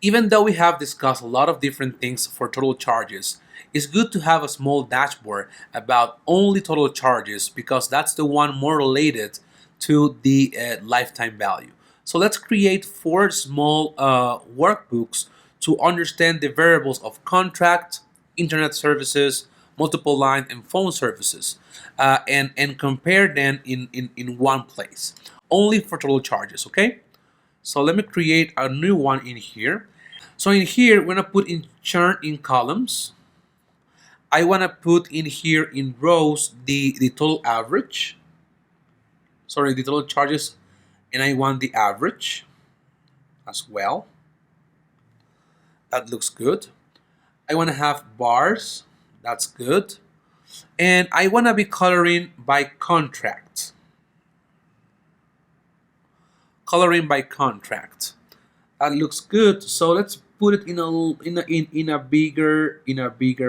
Even though we have discussed a lot of different things for total charges, it's good to have a small dashboard about only total charges because that's the one more related to the lifetime value. So let's create four small workbooks to understand the variables of contract, internet services, multiple line, and phone services, and compare them in one place, only for total charges, okay? So let me create a new one in here. So in here, we're gonna put in churn in columns. I wanna put in here in rows the total average. Sorry, the total charges, and I want the average as well. That looks good. I wanna have bars. That's good. And I wanna be coloring by contract. Coloring by contract. That looks good. So let's put it in a bigger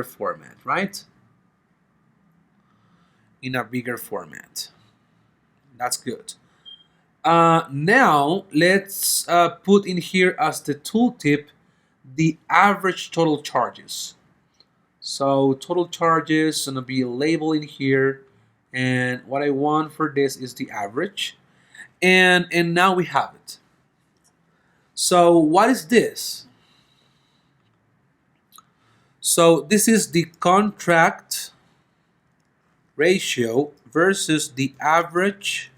format, right? In a bigger format. That's good. Now let's put in here as the tooltip the average total charges. So total charges gonna be labeled in here, and what I want for this is the average, and now we have it. So what is this? So this is the contract ratio versus the average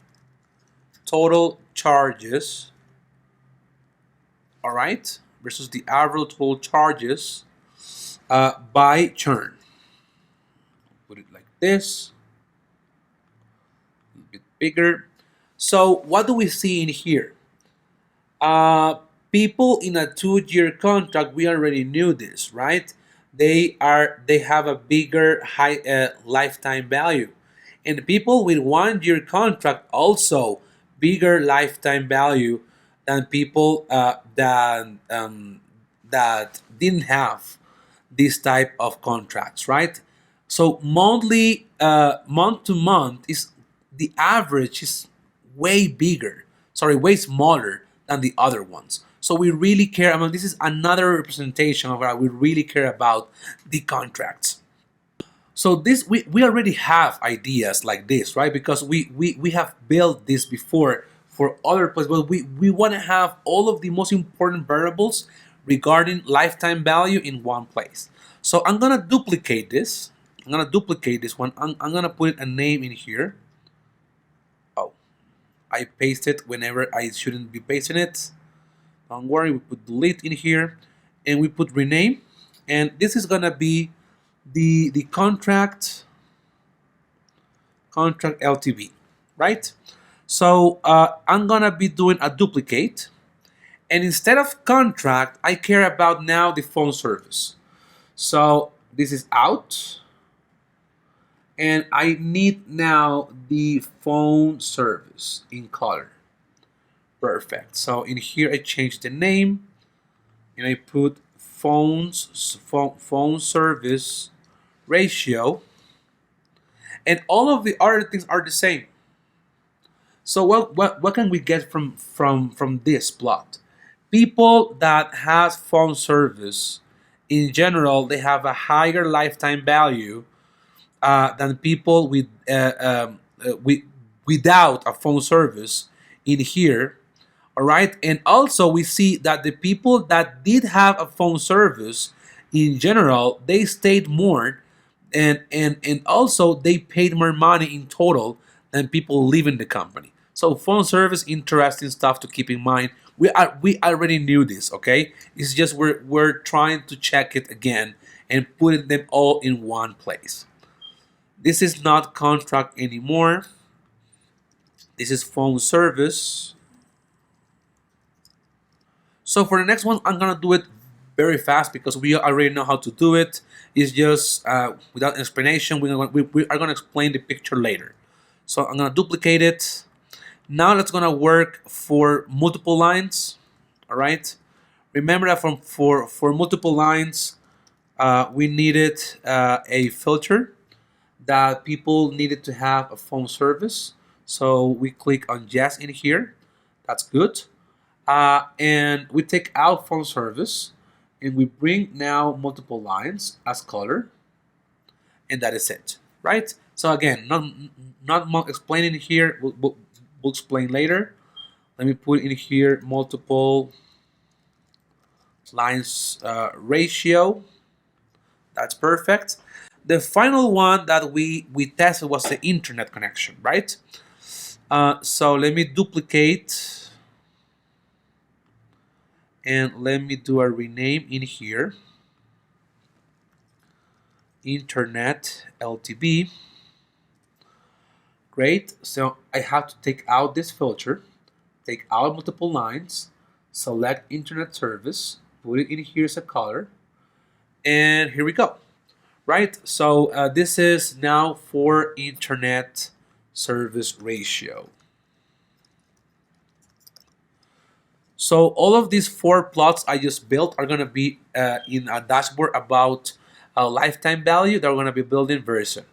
total charges, all right, versus the average total charges by churn. Put it like this, a bit bigger. So what do we see in here? People in a 2-year contract, we already knew this, right? They have a bigger high lifetime value, and people with 1-year contract also bigger lifetime value than people that didn't have this type of contracts, right? So monthly, month to month is the average is way bigger, sorry, way smaller than the other ones. So we really care. I mean, this is another representation of how we really care about the contracts. So this we already have ideas like this, right? Because we have built this before for other places, but we want to have all of the most important variables regarding lifetime value in one place. So I'm gonna duplicate this. I'm gonna duplicate this one. I'm gonna put a name in here. Oh, I paste it whenever I shouldn't be pasting it. Don't worry, we put delete in here, and we put rename, and this is gonna be the contract LTV, right? So I'm gonna be doing a duplicate, and instead of contract, I care about now the phone service. So this is out, and I need now the phone service in color. Perfect. So in here I change the name, and I put phone service ratio, and all of the other things are the same. So what can we get from this plot? People that has phone service in general, they have a higher lifetime value than people without a phone service in here. All right, and also we see that the people that did have a phone service in general, they stayed more, and also they paid more money in total than people leaving the company. So phone service, interesting stuff to keep in mind. We already knew this, okay? It's just we're trying to check it again and putting them all in one place. This is not contract anymore. This is phone service. So for the next one, I'm gonna do it very fast because we already know how to do it. It's just without explanation. We are gonna explain the picture later. So I'm gonna duplicate it. Now let's gonna work for multiple lines. All right. Remember that for multiple lines, we needed a filter that people needed to have a phone service. So we click on yes in here. That's good. And we take out phone service, and we bring now multiple lines as color, and that is it, right? So again, not explaining here. We'll explain later. Let me put in here multiple lines ratio. That's perfect. The final one that we tested was the internet connection, right? So let me duplicate and let me do a rename in here. Internet LTB. Great. So I have to take out this filter, take out multiple lines, select internet service, put it in here as a color, and here we go. Right? So this is now for internet service ratio. So all of these 4 plots I just built are going to be in a dashboard about lifetime value that we're going to be building very soon.